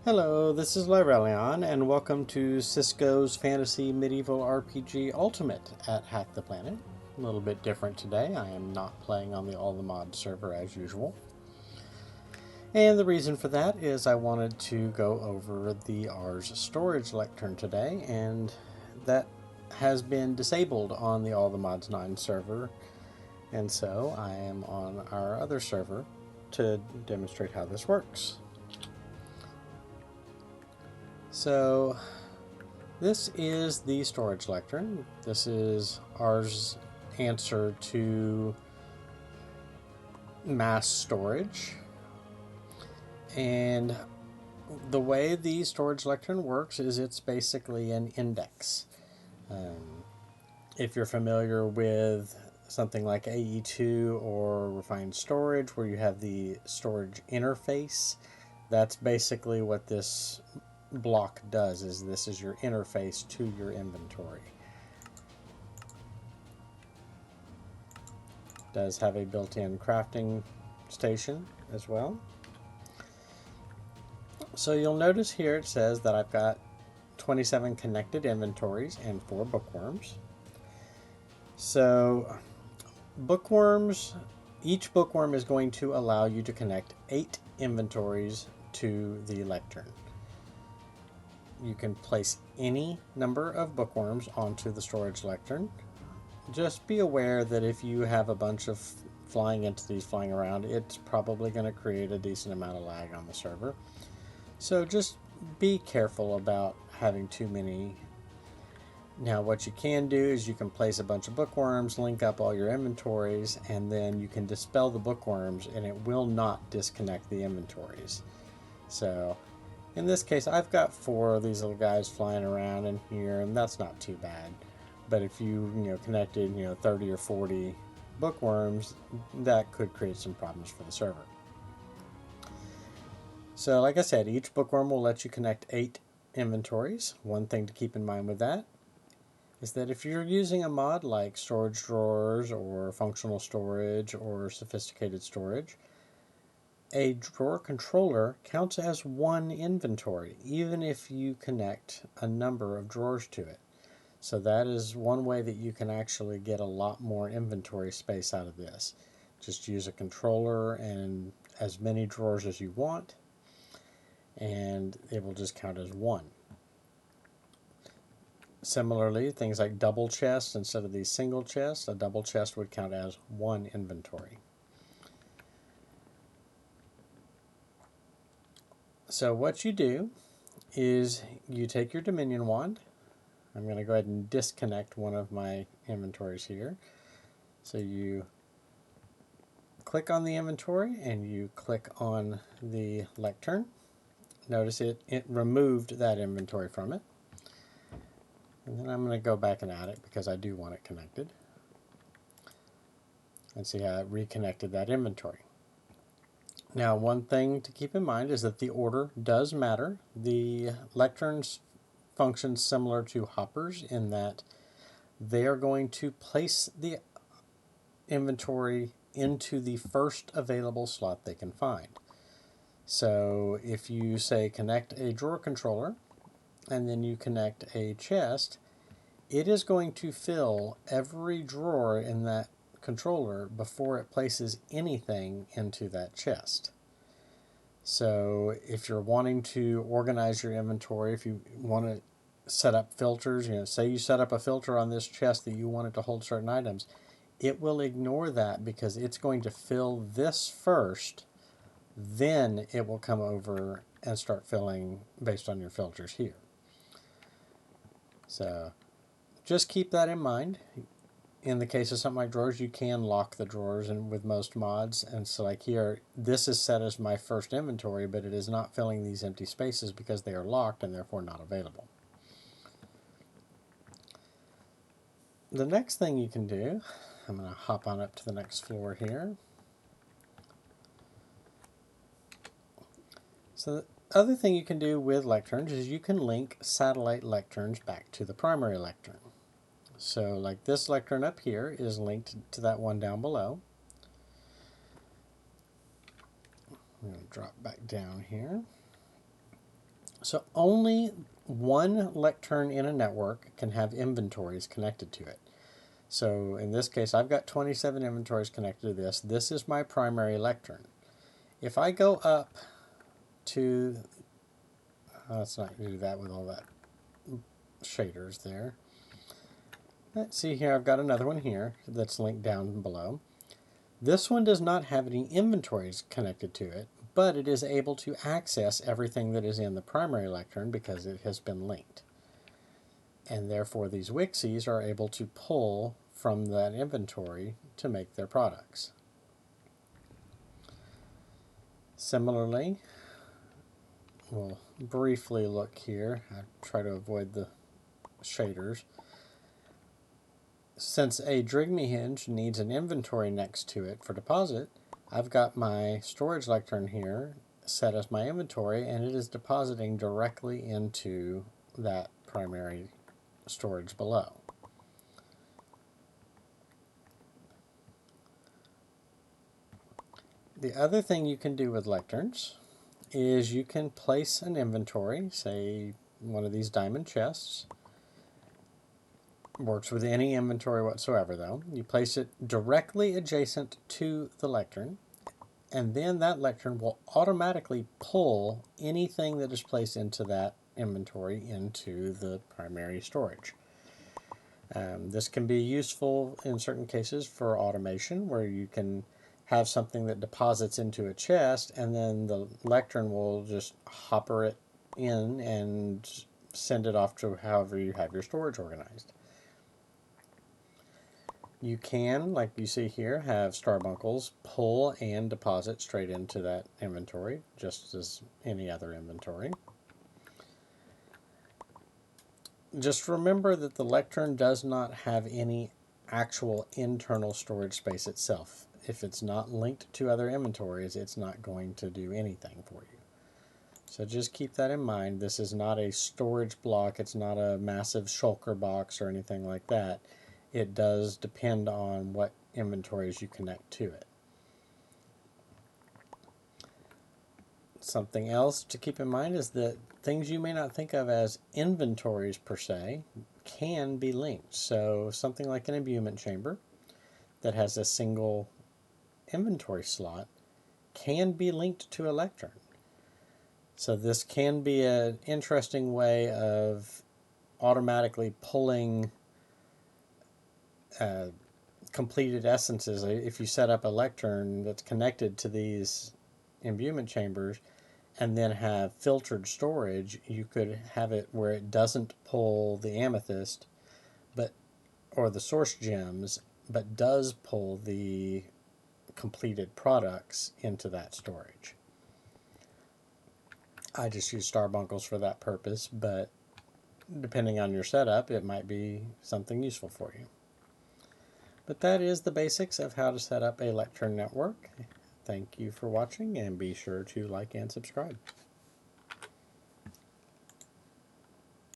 Hello, this is Lyrelion, and welcome to Cisco's Fantasy Medieval RPG Ultimate at Hack the Planet. A little bit different today. I am not playing on the All the Mods server as usual. And the reason for that is I wanted to go over the Ars storage lectern today, and that has been disabled on the All the Mods 9 server, and so I am on our other server to demonstrate how this works. So this is the storage lectern. This is Ars' answer to mass storage. And the way the storage lectern works is it's basically an index. If you're familiar with something like AE2 or refined storage, where you have the storage interface, that's basically what this block does. This is your interface to your inventory. It does have a built-in crafting station as well. So you'll notice here it says that I've got 27 connected inventories and 4 bookworms. So bookworms, each bookworm is going to allow you to connect 8 inventories to the lectern. You can place any number of bookworms onto the storage lectern. Just be aware that if you have a bunch of flying entities flying around, it's probably going to create a decent amount of lag on the server. So just be careful about having too many. Now what you can do is you can place a bunch of bookworms, link up all your inventories, and then you can dispel the bookworms and it will not disconnect the inventories. So in this case, I've got 4 of these little guys flying around in here, and that's not too bad. But if you connected 30 or 40 bookworms, that could create some problems for the server. So like I said, each bookworm will let you connect 8 inventories. One thing to keep in mind with that is that if you're using a mod like storage drawers or functional storage or sophisticated storage, a drawer controller counts as one inventory, even if you connect a number of drawers to it. So that is one way that you can actually get a lot more inventory space out of this. Just use a controller and as many drawers as you want, and it will just count as one. Similarly, things like double chests, instead of these single chests, a double chest would count as one inventory. So what you do is you take your Dominion wand. I'm going to go ahead and disconnect one of my inventories here. So you click on the inventory and you click on the lectern. Notice it removed that inventory from it. And then I'm going to go back and add it because I do want it connected. And see how it reconnected that inventory. Now, one thing to keep in mind is that the order does matter. The lecterns function similar to hoppers in that they are going to place the inventory into the first available slot they can find. So if you say connect a drawer controller and then you connect a chest, it is going to fill every drawer in that controller before it places anything into that chest. So if you're wanting to organize your inventory, if you want to set up filters, say you set up a filter on this chest that you want it to hold certain items, it will ignore that because it's going to fill this first, then it will come over and start filling based on your filters here. So just keep that in mind. In the case of something like drawers, you can lock the drawers and with most mods. And so like here, this is set as my first inventory, but it is not filling these empty spaces because they are locked and therefore not available. The next thing you can do, I'm going to hop on up to the next floor here. So the other thing you can do with lecterns is you can link satellite lecterns back to the primary lectern. So like this lectern up here is linked to that one down below. I'm going to drop back down here. So only one lectern in a network can have inventories connected to it. So in this case, I've got 27 inventories connected to this. This is my primary lectern. If I go up to, let's not do that with all that shaders there. Let's see here, I've got another one here that's linked down below. This one does not have any inventories connected to it, but it is able to access everything that is in the primary lectern because it has been linked. And therefore these Wixies are able to pull from that inventory to make their products. Similarly, we'll briefly look here. I try to avoid the shaders. Since a Drigme hinge needs an inventory next to it for deposit, I've got my storage lectern here set as my inventory, and it is depositing directly into that primary storage below. The other thing you can do with lecterns is you can place an inventory, say one of these diamond chests. Works with any inventory whatsoever though. You place it directly adjacent to the lectern, and then that lectern will automatically pull anything that is placed into that inventory into the primary storage. This can be useful in certain cases for automation, where you can have something that deposits into a chest and then the lectern will just hopper it in and send it off to however you have your storage organized. You can, like you see here, have starbuckles pull and deposit straight into that inventory, just as any other inventory. Just remember that the lectern does not have any actual internal storage space itself. If it's not linked to other inventories, it's not going to do anything for you. So just keep that in mind. This is not a storage block. It's not a massive shulker box or anything like that. It does depend on what inventories you connect to it. Something else to keep in mind is that things you may not think of as inventories per se can be linked. So something like an imbuement chamber that has a single inventory slot can be linked to a lectern. So this can be an interesting way of automatically pulling completed essences. If you set up a lectern that's connected to these imbuement chambers and then have filtered storage, you could have it where it doesn't pull the amethyst or the source gems, but does pull the completed products into that storage. I just use starbuckles for that purpose, but depending on your setup, it might be something useful for you. But that is the basics of how to set up a lectern network. Thank you for watching, and be sure to like and subscribe.